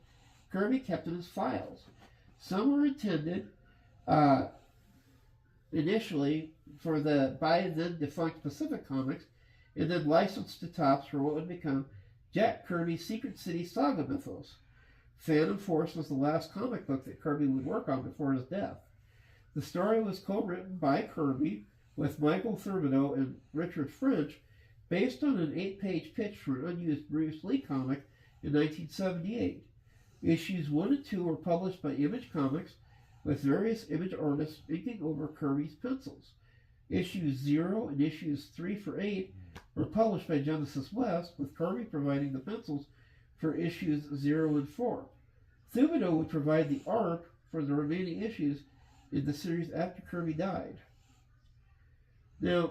Kirby kept in his files. Some were intended initially by then defunct Pacific Comics, and then licensed to Topps for what would become Jack Kirby's Secret City Saga mythos. Phantom Force was the last comic book that Kirby would work on before his death. The story was co-written by Kirby with Michael Thibodeau and Richard French, based on an 8-page pitch for an unused Bruce Lee comic in 1978. Issues 1 and 2 were published by Image Comics, with various image artists inking over Kirby's pencils. Issues 0 and issues 3 for 8 were published by Genesis West, with Kirby providing the pencils for issues 0 and 4. Thibodeau would provide the art for the remaining issues in the series after Kirby died. Now,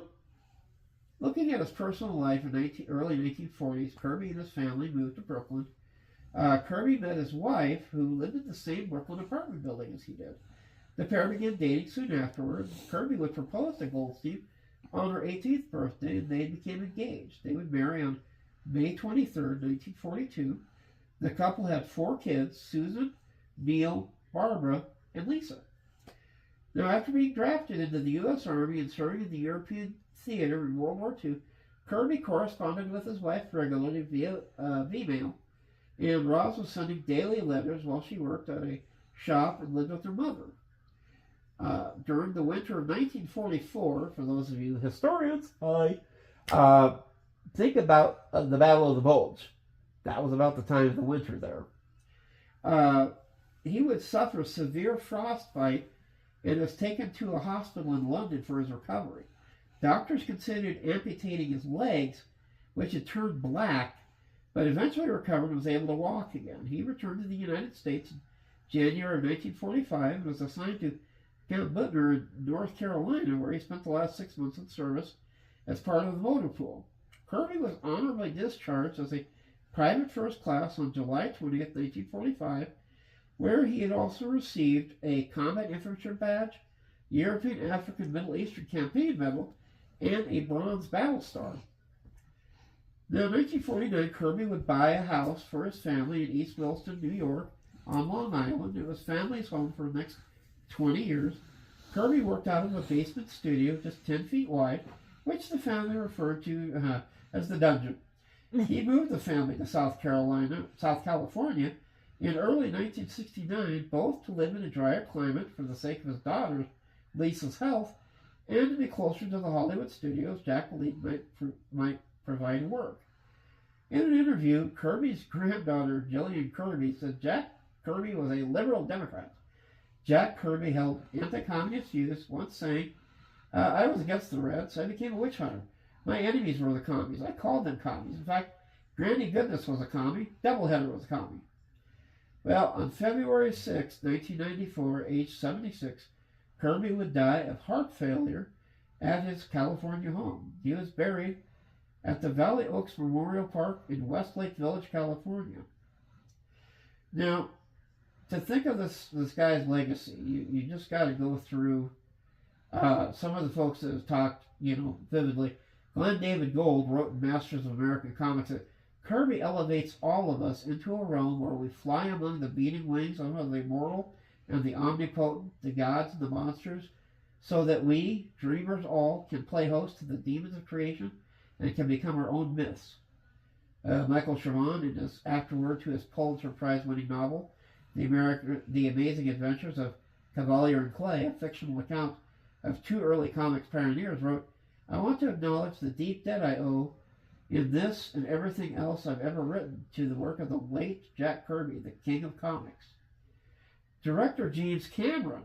looking at his personal life in early 1940s, Kirby and his family moved to Brooklyn. Kirby met his wife, who lived in the same Brooklyn apartment building as he did. The pair began dating soon afterwards. Kirby would propose to Goldstein on her 18th birthday, and they became engaged. They would marry on May 23rd, 1942. The couple had 4 kids: Susan, Neil, Barbara, and Lisa. Now, after being drafted into the U.S. Army and serving in the European theater in World War II, Kirby corresponded with his wife regularly via email, and Roz was sending daily letters while she worked at a shop and lived with her mother. During the winter of 1944, for those of you historians, think about the Battle of the Bulge. That was about the time of the winter there. He would suffer severe frostbite and was taken to a hospital in London for his recovery. Doctors considered amputating his legs, which had turned black, but eventually recovered and was able to walk again. He returned to the United States in January of 1945 and was assigned to Camp Butner in North Carolina, where he spent the last 6 months in service as part of the motor pool. Kirby was honorably discharged as a private first class on July 20th, 1945, where he had also received a Combat Infantry Badge, European, African, Middle Eastern Campaign Medal, and a Bronze Battle Star. Now, in 1949, Kirby would buy a house for his family in East Williston, New York, on Long Island. It was family's home for the next 20 years. Kirby worked out of a basement studio just 10 feet wide, which the family referred to as the dungeon. He moved the family to South California, in early 1969, both to live in a drier climate for the sake of his daughter, Lisa's health, and to be closer to the Hollywood studios Jack believed might provide work. In an interview, Kirby's granddaughter, Jillian Kirby, said Jack Kirby was a liberal Democrat. Jack Kirby held anti-communist views, once saying, I was against the Reds, I became a witch hunter. My enemies were the commies. I called them commies. In fact, Granny Goodness was a commie. Doubleheader was a commie. Well, on February 6, 1994, age 76, Kirby would die of heart failure at his California home. He was buried at the Valley Oaks Memorial Park in Westlake Village, California. Now, to think of this guy's legacy, you just got to go through some of the folks that have talked, vividly. Glenn David Gould wrote in Masters of American Comics that Kirby elevates all of us into a realm where we fly among the beating wings of the immortal and the omnipotent, the gods and the monsters, so that we, dreamers all, can play host to the demons of creation and can become our own myths. Michael Chabon, in his afterword to his Pulitzer Prize-winning novel, The Amazing Adventures of Cavalier and Clay, a fictional account of two early comics pioneers, wrote, I want to acknowledge the deep debt I owe in this and everything else I've ever written to the work of the late Jack Kirby, the king of comics. Director James Cameron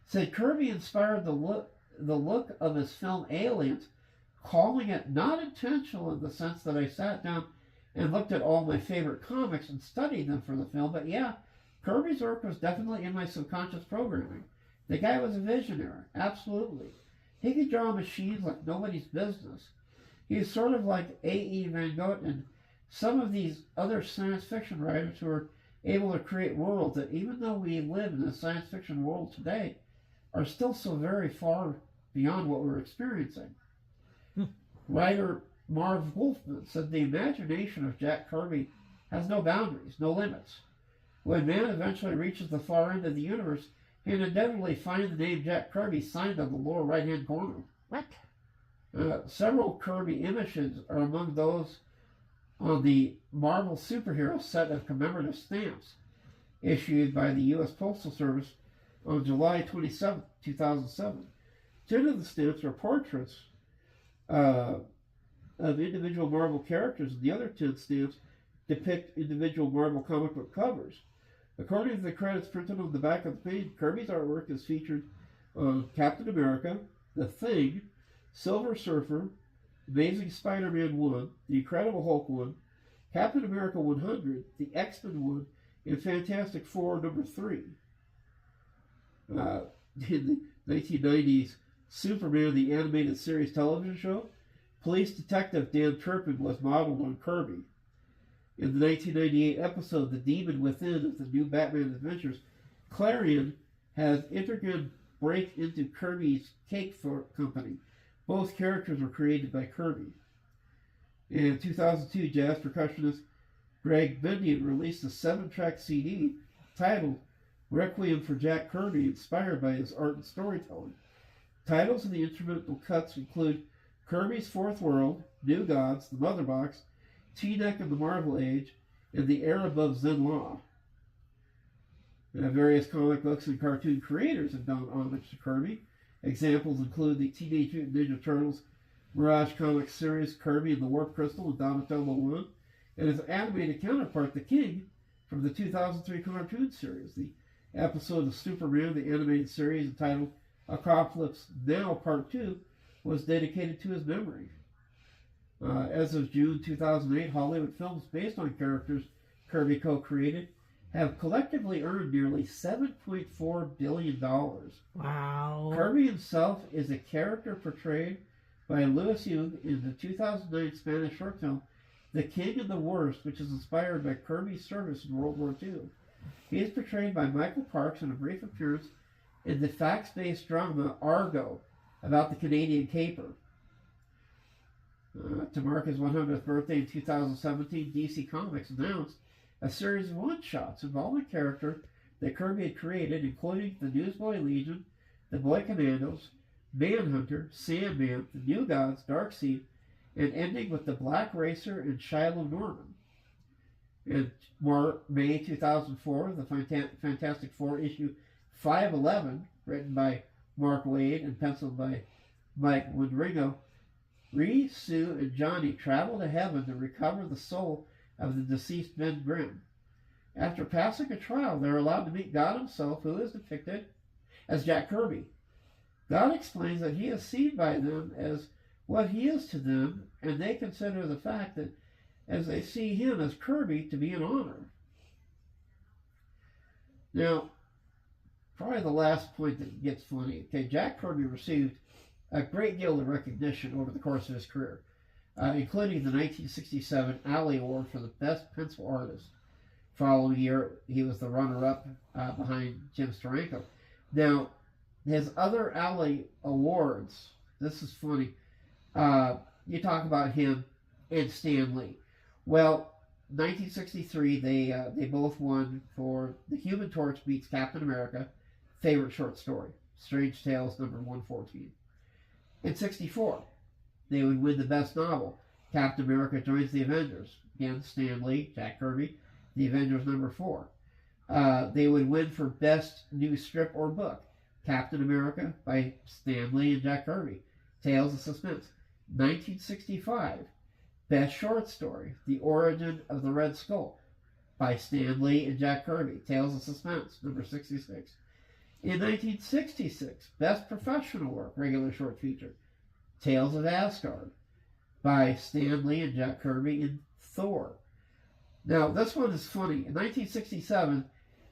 said Kirby inspired the look of his film Aliens, calling it not intentional in the sense that I sat down and looked at all my favorite comics and studied them for the film, but yeah, Kirby's work was definitely in my subconscious programming. The guy was a visionary, absolutely. He could draw machines like nobody's business. He was sort of like A.E. Van Gogh and some of these other science fiction writers who are able to create worlds that, even though we live in a science fiction world today, are still so very far beyond what we're experiencing. Writer Marv Wolfman said the imagination of Jack Kirby has no boundaries, no limits. When man eventually reaches the far end of the universe, he'll inevitably find the name Jack Kirby signed on the lower right-hand corner. What? Several Kirby images are among those on the Marvel Superhero set of commemorative stamps issued by the U.S. Postal Service on July 27, 2007. 10 of the stamps are portraits of individual Marvel characters, and the other 10 stamps depict individual Marvel comic book covers. According to the credits printed on the back of the page, Kirby's artwork is featured on Captain America, The Thing, Silver Surfer, Amazing Spider-Man 1, The Incredible Hulk 1, Captain America 100, The X-Men 1, and Fantastic Four number 3. In the 1990s Superman the Animated Series television show, police detective Dan Turpin was modeled on Kirby. In the 1998 episode The Demon Within of the new Batman Adventures, Clarion has Intergan break into Kirby's cake company. Both characters were created by Kirby. In 2002, jazz percussionist Greg Bendian released a 7-track CD titled Requiem for Jack Kirby, inspired by his art and storytelling. Titles of the instrumental cuts include Kirby's Fourth World, New Gods, The Mother Box, T-Neck and the Marvel Age, and The Era Above Zen Law. Various comic books and cartoon creators have done homage to Kirby. Examples include the Teenage Mutant Ninja Turtles Mirage Comics series Kirby and the Warp Crystal and Donatello 1, and his animated counterpart, The King, from the 2003 cartoon series. The episode of Superman, the animated series entitled Apocalypse Now Part 2, was dedicated to his memory. As of June 2008, Hollywood films based on characters Kirby co-created have collectively earned nearly $7.4 billion. Wow. Kirby himself is a character portrayed by Louis Hugues in the 2009 Spanish short film The King and the Worst, which is inspired by Kirby's service in World War II. He is portrayed by Michael Parks in a brief appearance in the facts-based drama Argo about the Canadian caper. To mark his 100th birthday in 2017, DC Comics announced a series of one-shots involving characters that Kirby had created, including the Newsboy Legion, the Boy Commandos, Manhunter, Sandman, the New Gods, Darkseid, and ending with the Black Racer and Shiloh Norman. In May 2004, the Fantastic Four issue 511, written by Mark Waid and penciled by Mike Windringo, Ree, Sue, and Johnny travel to heaven to recover the soul of the deceased Ben Grimm. After passing a trial, they're allowed to meet God himself, who is depicted as Jack Kirby. God explains that he is seen by them as what he is to them, and they consider the fact that as they see him as Kirby to be an honor. Now, probably the last point that gets funny. Okay, Jack Kirby received a great deal of recognition over the course of his career, including the 1967 Alley Award for the Best Pencil Artist. Following year, he was the runner-up behind Jim Steranko. Now, his other Alley Awards, this is funny, you talk about him and Stan Lee. Well, 1963, they both won for The Human Torch Meets Captain America, favorite short story, Strange Tales number 114. In 64, they would win the best novel, Captain America Joins the Avengers. Again, Stan Lee, Jack Kirby, The Avengers number 4. They would win for best new strip or book, Captain America by Stan Lee and Jack Kirby, Tales of Suspense. 1965, best short story, The Origin of the Red Skull by Stan Lee and Jack Kirby, Tales of Suspense, number 66. In 1966, best professional work, regular short feature, Tales of Asgard by Stan Lee and Jack Kirby in Thor. Now, this one is funny. In 1967,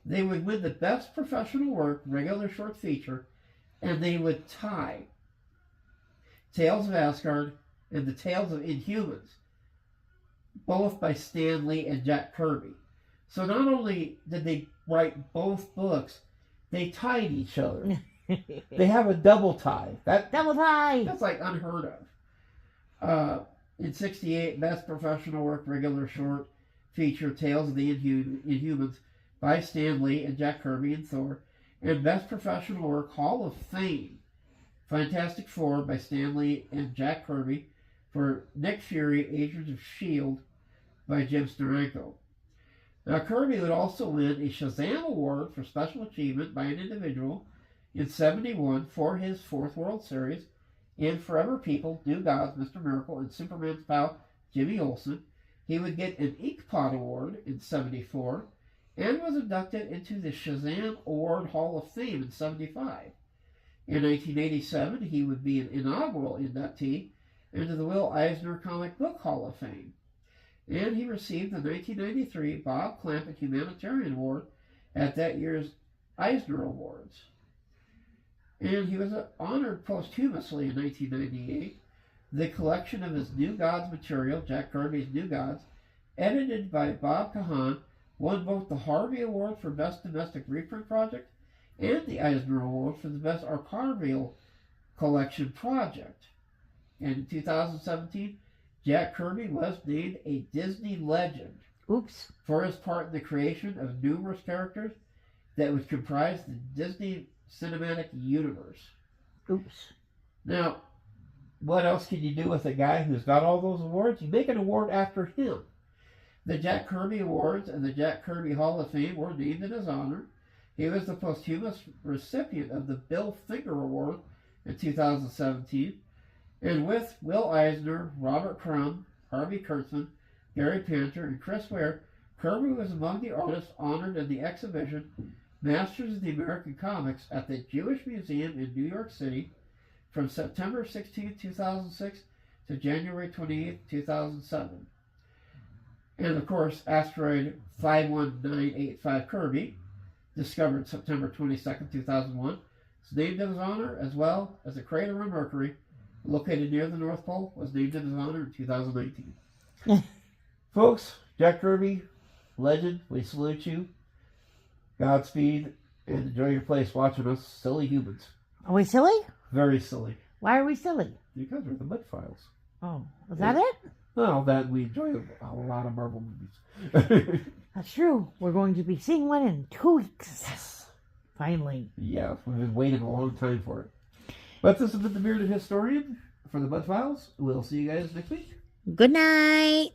they would win the best professional work, regular short feature, and they would tie Tales of Asgard and the Tales of Inhumans, both by Stan Lee and Jack Kirby. So not only did they write both books, they tied each other. They have a double tie. Double tie! That's like unheard of. In 68, best professional work, regular short feature, Tales of the Inhumans by Stan Lee and Jack Kirby and Thor. And best professional work, Hall of Fame, Fantastic Four by Stan Lee and Jack Kirby for Nick Fury, Agents of S.H.I.E.L.D. by Jim Steranko. Now, Kirby would also win a Shazam Award for Special Achievement by an individual in 71 for his fourth World Series in Forever People, New Gods, Mr. Miracle, and Superman's pal Jimmy Olsen. He would get an Inkpot Award in 74 and was inducted into the Shazam Award Hall of Fame in 75. In 1987, he would be an inaugural inductee into the Will Eisner Comic Book Hall of Fame. And he received the 1993 Bob Clampett Humanitarian Award at that year's Eisner Awards. And he was honored posthumously in 1998. The collection of his New Gods material, Jack Kirby's New Gods, edited by Bob Kahan, won both the Harvey Award for Best Domestic Reprint Project and the Eisner Award for the Best Archival Collection Project. And in 2017, Jack Kirby was named a Disney legend. Oops. For his part in the creation of numerous characters that would comprise the Disney Cinematic Universe. Oops. Now, what else can you do with a guy who's got all those awards? You make an award after him. The Jack Kirby Awards and the Jack Kirby Hall of Fame were named in his honor. He was the posthumous recipient of the Bill Finger Award in 2017. And with Will Eisner, Robert Crumb, Harvey Kurtzman, Gary Panter, and Chris Ware, Kirby was among the artists honored in the exhibition Masters of the American Comics at the Jewish Museum in New York City from September 16, 2006 to January 28, 2007. And of course, asteroid 51985 Kirby, discovered September 22nd, 2001, is named in his honor, as well as a crater on Mercury, located near the North Pole, was named in his honor in 2019. Folks, Jack Kirby, legend, we salute you. Godspeed, and enjoy your place watching us silly humans. Are we silly? Very silly. Why are we silly? Because we're the Mud Files. Oh, is that it? Well, that we enjoy a lot of Marvel movies. That's true. We're going to be seeing one in 2 weeks. Yes. Finally. Yeah, we've been waiting a long time for it. But this has been the Bearded Historian for the Mud Files. We'll see you guys next week. Good night.